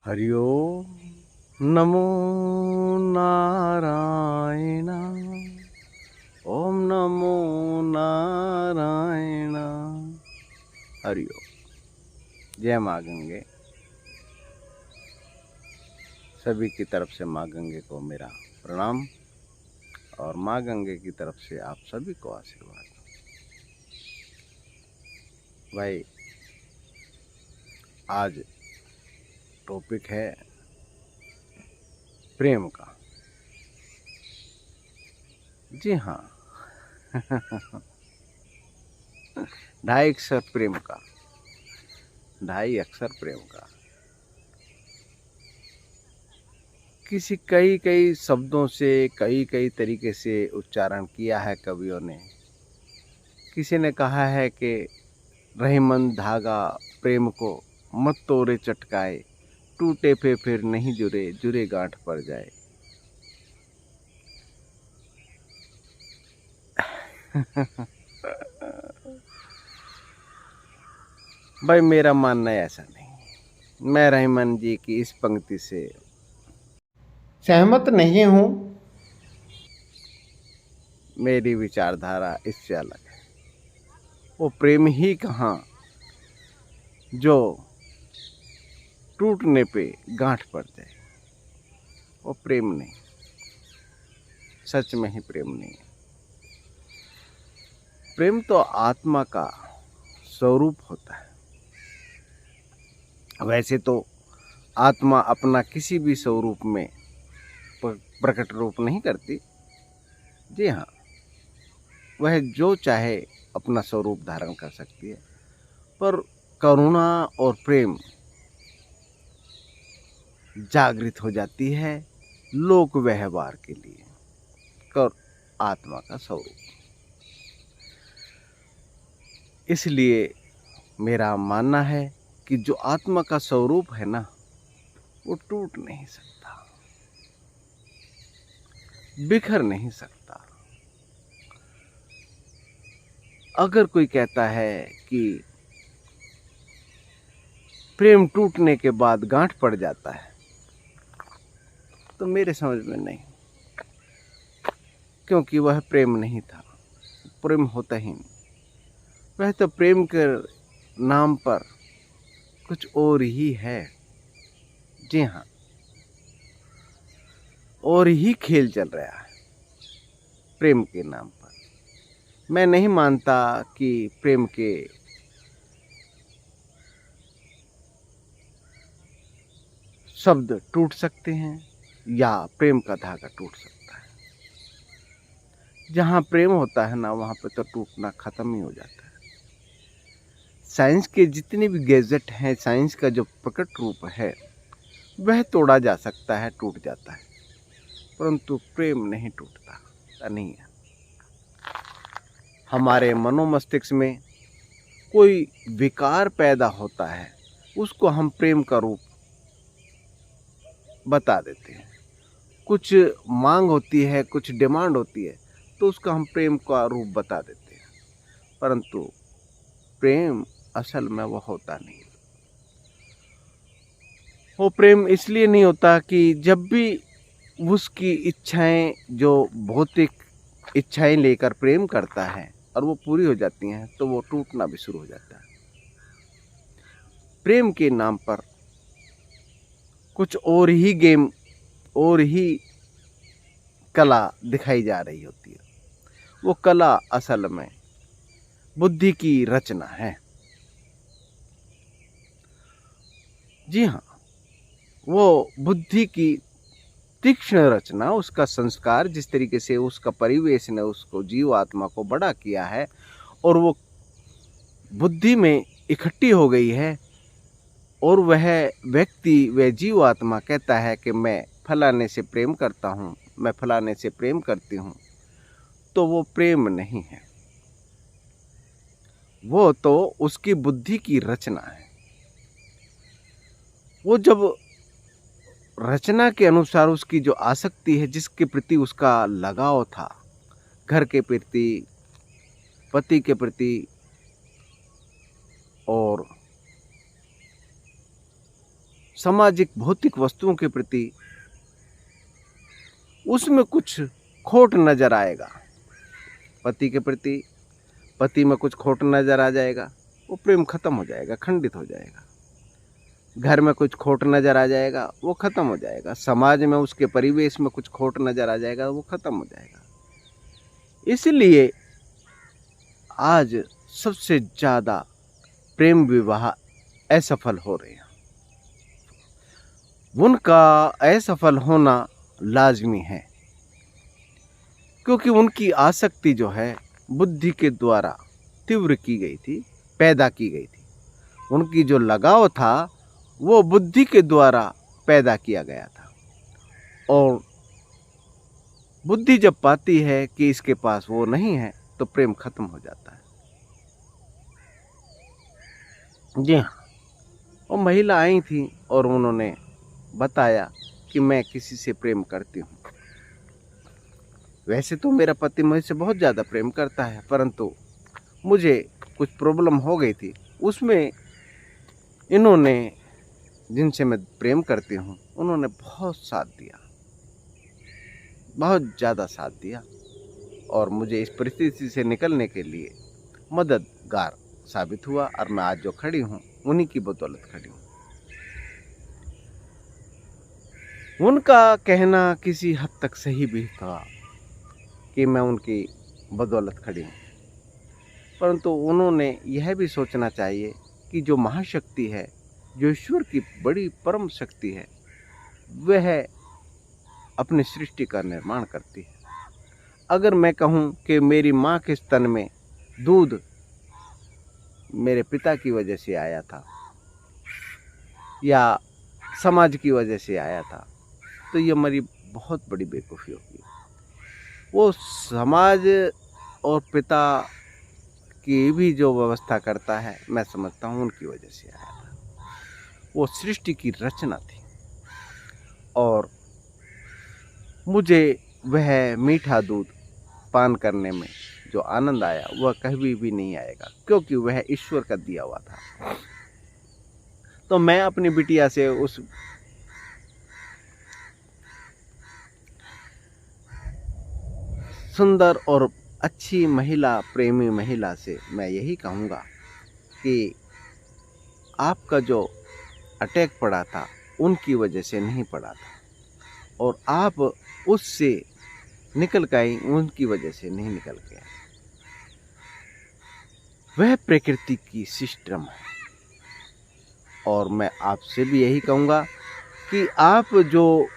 हरि ओम नमो नारायण। ओम नमो नारायण। हरि ओम। जय माँ गंगे। सभी की तरफ से माँ गंगे को मेरा प्रणाम और माँ गंगे की तरफ से आप सभी को आशीर्वाद। भाई, आज टॉपिक है प्रेम का। जी हाँ। ढाई अक्षर प्रेम का, ढाई अक्षर प्रेम का। किसी कई कई शब्दों से कई कई तरीके से उच्चारण किया है कवियों ने। किसी ने कहा है कि रहीमन धागा प्रेम को मत तोड़े चटकाए, टूटे पे फिर नहीं जुड़े, जुड़े गांठ पड़ जाए। भाई, मेरा मानना है ऐसा नहीं। मैं रहीमन जी की इस पंक्ति से सहमत नहीं हूं। मेरी विचारधारा इससे अलग है। वो प्रेम ही कहाँ जो टूटने पे गांठ पड़ जाए। वो प्रेम नहीं, सच में ही प्रेम नहीं है। प्रेम तो आत्मा का स्वरूप होता है। वैसे तो आत्मा अपना किसी भी स्वरूप में प्रकट रूप नहीं करती। जी हाँ, वह जो चाहे अपना स्वरूप धारण कर सकती है, पर करुणा और प्रेम जागृत हो जाती है लोक व्यवहार के लिए। कर आत्मा का स्वरूप। इसलिए मेरा मानना है कि जो आत्मा का स्वरूप है ना, वो टूट नहीं सकता, बिखर नहीं सकता। अगर कोई कहता है कि प्रेम टूटने के बाद गांठ पड़ जाता है, तो मेरे समझ में नहीं, क्योंकि वह प्रेम नहीं था। प्रेम होता ही नहीं। वह तो प्रेम के नाम पर कुछ और ही है। जी हाँ, और ही खेल चल रहा है प्रेम के नाम पर। मैं नहीं मानता कि प्रेम के शब्द टूट सकते हैं या प्रेम का धागा टूट सकता है। जहाँ प्रेम होता है ना, वहाँ पे तो टूटना खत्म ही हो जाता है। साइंस के जितने भी गैजेट हैं, साइंस का जो प्रकट रूप है, वह तोड़ा जा सकता है, टूट जाता है, परंतु प्रेम नहीं टूटता नहीं है। हमारे मनोमस्तिष्क में कोई विकार पैदा होता है, उसको हम प्रेम का रूप बता देते हैं। कुछ मांग होती है, कुछ डिमांड होती है, तो उसका हम प्रेम का रूप बता देते हैं, परंतु प्रेम असल में वो होता नहीं। वो प्रेम इसलिए नहीं होता कि जब भी उसकी इच्छाएं, जो भौतिक इच्छाएं लेकर प्रेम करता है और वो पूरी हो जाती हैं, तो वो टूटना भी शुरू हो जाता है। प्रेम के नाम पर कुछ और ही गेम और ही कला दिखाई जा रही होती है। वो कला असल में बुद्धि की रचना है। जी हाँ, वो बुद्धि की तीक्ष्ण रचना, उसका संस्कार, जिस तरीके से उसका परिवेश ने उसको जीव आत्मा को बड़ा किया है और वो बुद्धि में इकट्ठी हो गई है, और वह व्यक्ति, वह जीव आत्मा कहता है कि मैं फलाने से प्रेम करता हूँ, मैं फलाने से प्रेम करती हूँ, तो वो प्रेम नहीं है। वो तो उसकी बुद्धि की रचना है। वो जब रचना के अनुसार उसकी जो आसक्ति है, जिसके प्रति उसका लगाव था, घर के प्रति, पति के प्रति और सामाजिक भौतिक वस्तुओं के प्रति उसमें कुछ खोट नजर आएगा, पति के प्रति पति में कुछ खोट नजर आ जाएगा, वो प्रेम खत्म हो जाएगा, खंडित हो जाएगा। घर में कुछ खोट नजर आ जाएगा, वो खत्म हो जाएगा। समाज में उसके परिवेश में कुछ खोट नजर आ जाएगा, वो खत्म हो जाएगा। इसलिए आज सबसे ज्यादा प्रेम विवाह असफल हो रहे हैं। उनका असफल होना लाजमी है, क्योंकि उनकी आसक्ति जो है बुद्धि के द्वारा तीव्र की गई थी, पैदा की गई थी। उनकी जो लगाव था वो बुद्धि के द्वारा पैदा किया गया था, और बुद्धि जब पाती है कि इसके पास वो नहीं है तो प्रेम खत्म हो जाता है। जी हाँ, वो महिला आई थी और उन्होंने बताया कि मैं किसी से प्रेम करती हूँ। वैसे तो मेरा पति मुझसे बहुत ज़्यादा प्रेम करता है, परंतु मुझे कुछ प्रॉब्लम हो गई थी। उसमें इन्होंने, जिनसे मैं प्रेम करती हूँ, उन्होंने बहुत साथ दिया, बहुत ज़्यादा साथ दिया, और मुझे इस परिस्थिति से निकलने के लिए मददगार साबित हुआ। और मैं आज जो खड़ी हूँ उन्हीं की बदौलत खड़ी हूँ। उनका कहना किसी हद तक सही भी था कि मैं उनकी बदौलत खड़ी हूँ, परंतु उन्होंने यह भी सोचना चाहिए कि जो महाशक्ति है, जो ईश्वर की बड़ी परम शक्ति है, वह अपनी सृष्टि का निर्माण करती है। अगर मैं कहूँ कि मेरी माँ के स्तन में दूध मेरे पिता की वजह से आया था या समाज की वजह से आया था, तो ये हमारी बहुत बड़ी बेवकूफ़ी होगी। वो समाज और पिता की भी जो व्यवस्था करता है, मैं समझता हूँ उनकी वजह से आया था। वो सृष्टि की रचना थी, और मुझे वह मीठा दूध पान करने में जो आनंद आया वह कभी भी नहीं आएगा, क्योंकि वह ईश्वर का दिया हुआ था। तो मैं अपनी बिटिया से, उस सुंदर और अच्छी महिला, प्रेमी महिला से मैं यही कहूँगा कि आपका जो अटैक पड़ा था उनकी वजह से नहीं पड़ा था, और आप उससे निकल गए उनकी वजह से नहीं निकल गए। वह प्रकृति की सिस्टम है। और मैं आपसे भी यही कहूँगा कि आप जो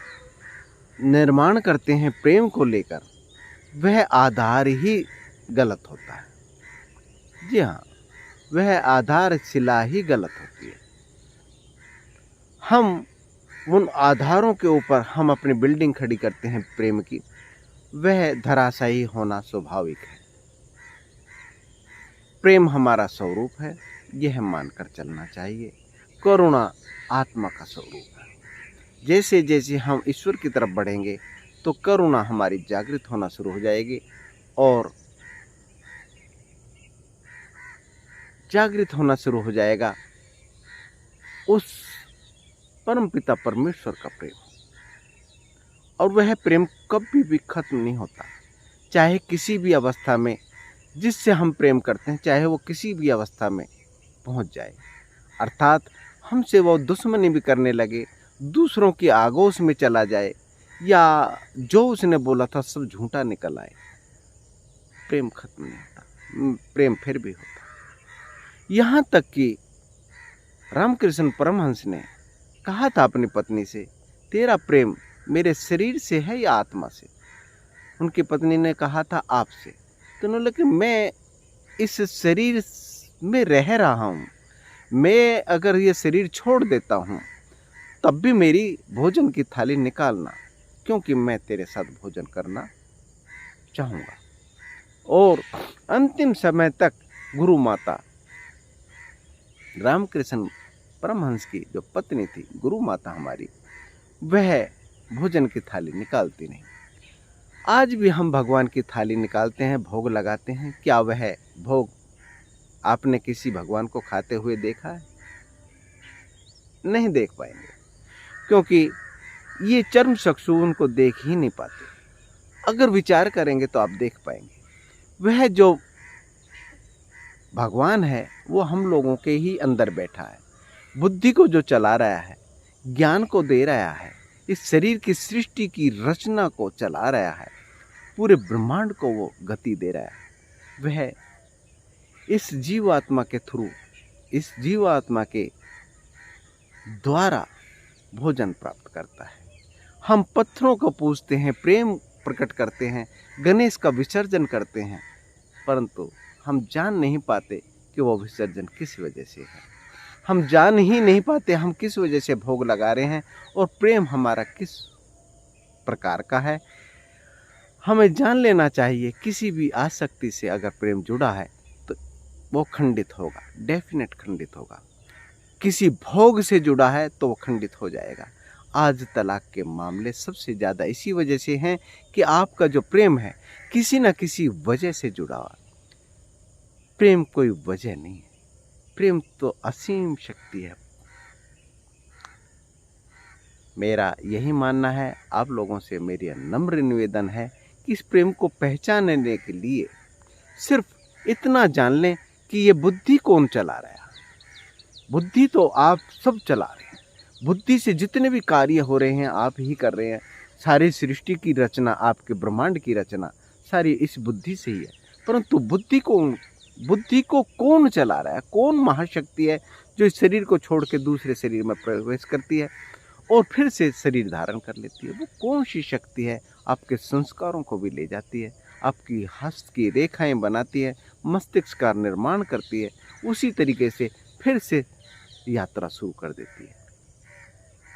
निर्माण करते हैं प्रेम को लेकर, वह आधार ही गलत होता है। जी हाँ, वह आधारशिला ही गलत होती है। हम उन आधारों के ऊपर हम अपनी बिल्डिंग खड़ी करते हैं प्रेम की, वह धराशायी होना स्वाभाविक है। प्रेम हमारा स्वरूप है, यह मानकर चलना चाहिए। करुणा आत्मा का स्वरूप है। जैसे जैसे हम ईश्वर की तरफ बढ़ेंगे तो करुणा हमारी जागृत होना शुरू हो जाएगी, और जागृत होना शुरू हो जाएगा उस परमपिता परमेश्वर का प्रेम, और वह प्रेम कभी भी खत्म नहीं होता। चाहे किसी भी अवस्था में जिससे हम प्रेम करते हैं, चाहे वो किसी भी अवस्था में पहुंच जाए, अर्थात हमसे वो दुश्मनी भी करने लगे, दूसरों की आगोश में चला जाए, या जो उसने बोला था सब झूठा निकल आए, प्रेम खत्म नहीं होता, प्रेम फिर भी होता। यहाँ तक कि रामकृष्ण परमहंस ने कहा था अपनी पत्नी से, तेरा प्रेम मेरे शरीर से है या आत्मा से? उनकी पत्नी ने कहा था आपसे। तो उन्होंने लगे मैं इस शरीर में रह रहा हूँ, मैं अगर ये शरीर छोड़ देता हूँ तब भी मेरी भोजन की थाली निकालना, क्योंकि मैं तेरे साथ भोजन करना चाहूँगा। और अंतिम समय तक गुरु माता रामकृष्ण परमहंस की जो पत्नी थी, गुरु माता हमारी, वह भोजन की थाली निकालती नहीं। आज भी हम भगवान की थाली निकालते हैं, भोग लगाते हैं। क्या वह भोग आपने किसी भगवान को खाते हुए देखा है? नहीं देख पाएंगे। क्योंकि ये चर्म चक्षु उनको देख ही नहीं पाते। अगर विचार करेंगे तो आप देख पाएंगे, वह जो भगवान है वो हम लोगों के ही अंदर बैठा है, बुद्धि को जो चला रहा है, ज्ञान को दे रहा है, इस शरीर की सृष्टि की रचना को चला रहा है, पूरे ब्रह्मांड को वो गति दे रहा है। वह इस जीवात्मा के थ्रू, इस जीवात्मा के द्वारा भोजन प्राप्त करता है। हम पत्थरों को पूजते हैं, प्रेम प्रकट करते हैं, गणेश का विसर्जन करते हैं, परंतु हम जान नहीं पाते कि वो विसर्जन किस वजह से है। हम जान ही नहीं पाते हम किस वजह से भोग लगा रहे हैं और प्रेम हमारा किस प्रकार का है। हमें जान लेना चाहिए, किसी भी आसक्ति से अगर प्रेम जुड़ा है तो वो खंडित होगा, डेफिनेट खंडित होगा। किसी भोग से जुड़ा है तो वो खंडित हो जाएगा। आज तलाक के मामले सबसे ज़्यादा इसी वजह से हैं कि आपका जो प्रेम है किसी न किसी वजह से जुड़ा हुआ। प्रेम कोई वजह नहीं है, प्रेम तो असीम शक्ति है। मेरा यही मानना है, आप लोगों से मेरी नम्र निवेदन है कि इस प्रेम को पहचानने के लिए सिर्फ इतना जान लें कि ये बुद्धि कौन चला रहा है। बुद्धि तो आप सब चला रहे हैं, बुद्धि से जितने भी कार्य हो रहे हैं आप ही कर रहे हैं। सारी सृष्टि की रचना, आपके ब्रह्मांड की रचना सारी इस बुद्धि से ही है। परंतु बुद्धि को कौन चला रहा है? कौन महाशक्ति है जो इस शरीर को छोड़ के दूसरे शरीर में प्रवेश करती है और फिर से शरीर धारण कर लेती है? वो कौन सी शक्ति है? आपके संस्कारों को भी ले जाती है, आपकी हस्त की रेखाएं बनाती है, मस्तिष्क का निर्माण करती है, उसी तरीके से फिर से यात्रा शुरू कर देती है।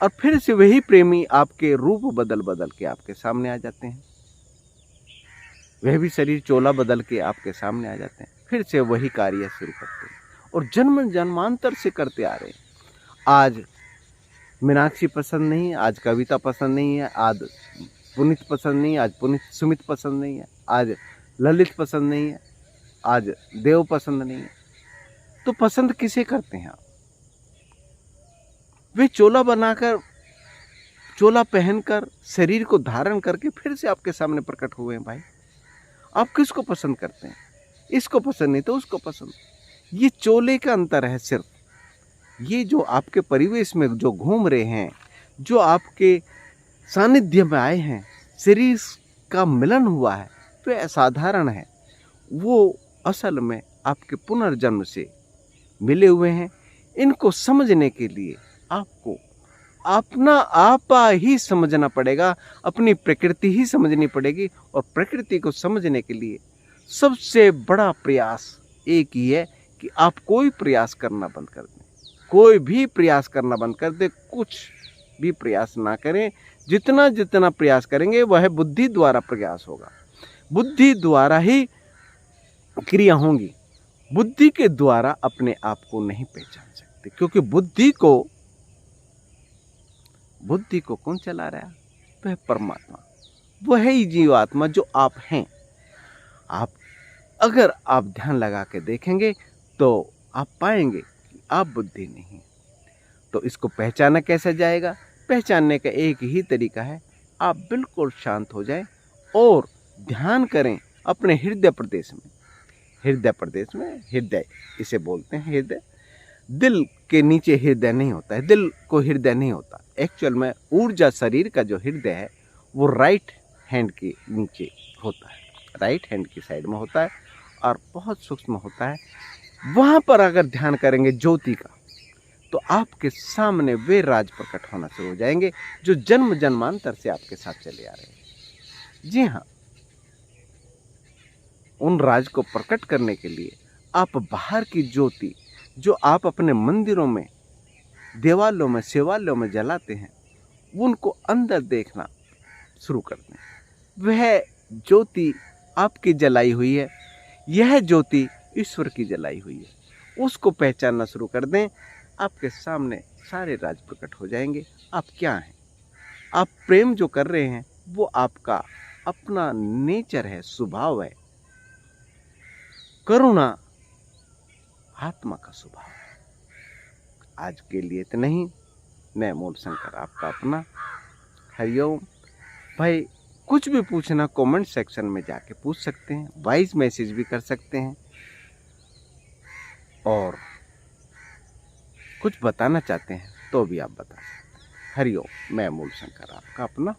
और फिर से वही प्रेमी आपके रूप बदल बदल के आपके सामने आ जाते हैं, वह भी शरीर चोला बदल के आपके सामने आ जाते हैं, फिर से वही कार्य शुरू करते हैं और जन्म जन्मांतर से करते आ रहे हैं। आज मीनाक्षी पसंद नहीं है, आज कविता पसंद नहीं है, आज पुनीत पसंद नहीं है, आज पुनीत सुमित पसंद नहीं है, आज ललित पसंद नहीं है, आज देव पसंद नहीं है। तो पसंद किसे करते हैं आप? वे चोला बनाकर, चोला पहनकर, शरीर को धारण करके फिर से आपके सामने प्रकट हुए हैं। भाई, आप किसको पसंद करते हैं? इसको पसंद नहीं तो उसको पसंद। ये चोले का अंतर है सिर्फ। ये जो आपके परिवेश में जो घूम रहे हैं, जो आपके सानिध्य में आए हैं, शरीर का मिलन हुआ है, तो असाधारण है। वो असल में आपके पुनर्जन्म से मिले हुए हैं। इनको समझने के लिए आपको अपना आपा ही समझना पड़ेगा, अपनी प्रकृति ही समझनी पड़ेगी। और प्रकृति को समझने के लिए सबसे बड़ा प्रयास एक ही है कि आप कोई प्रयास करना बंद कर दें, कोई भी प्रयास करना बंद कर दें, कुछ भी प्रयास ना करें। जितना जितना प्रयास करेंगे वह बुद्धि द्वारा प्रयास होगा, बुद्धि द्वारा ही क्रिया होंगी। बुद्धि के द्वारा अपने आप को नहीं पहचान सकते, क्योंकि बुद्धि को कौन चला रहा है? वह परमात्मा, वह ही जीवात्मा जो आप हैं। अगर आप ध्यान लगा के देखेंगे तो आप पाएंगे कि आप बुद्धि नहीं। तो इसको पहचाना कैसे जाएगा? पहचानने का एक ही तरीका है, आप बिल्कुल शांत हो जाएं और ध्यान करें अपने हृदय प्रदेश में। हृदय इसे बोलते हैं। हृदय, दिल के नीचे हृदय नहीं होता है, दिल को हृदय नहीं होता। एक्चुअल में ऊर्जा शरीर का जो हृदय है वो राइट हैंड के नीचे होता है, राइट हैंड की साइड में होता है और बहुत सूक्ष्म होता है। वहाँ पर अगर ध्यान करेंगे ज्योति का, तो आपके सामने वे राज प्रकट होना शुरू हो जाएंगे जो जन्म जन्मांतर से आपके साथ चले आ रहे हैं। जी हाँ, उन राज को प्रकट करने के लिए आप बाहर की ज्योति जो आप अपने मंदिरों में, देवालयों में, शिवालयों में जलाते हैं, उनको अंदर देखना शुरू कर दें। वह ज्योति आपकी जलाई हुई है, यह ज्योति ईश्वर की जलाई हुई है। उसको पहचानना शुरू कर दें, आपके सामने सारे राज प्रकट हो जाएंगे। आप क्या हैं? आप प्रेम जो कर रहे हैं वो आपका अपना नेचर है, स्वभाव है। करुणा आत्मा का स्वभाव है। आज के लिए इतना ही। मैं मूल शंकर आपका अपना। हरिओम। भाई कुछ भी पूछना कमेंट सेक्शन में जाके पूछ सकते हैं, वॉइस मैसेज भी कर सकते हैं, और कुछ बताना चाहते हैं तो भी आप बता सकते हैं। हरिओम। मैं मूल शंकर आपका अपना।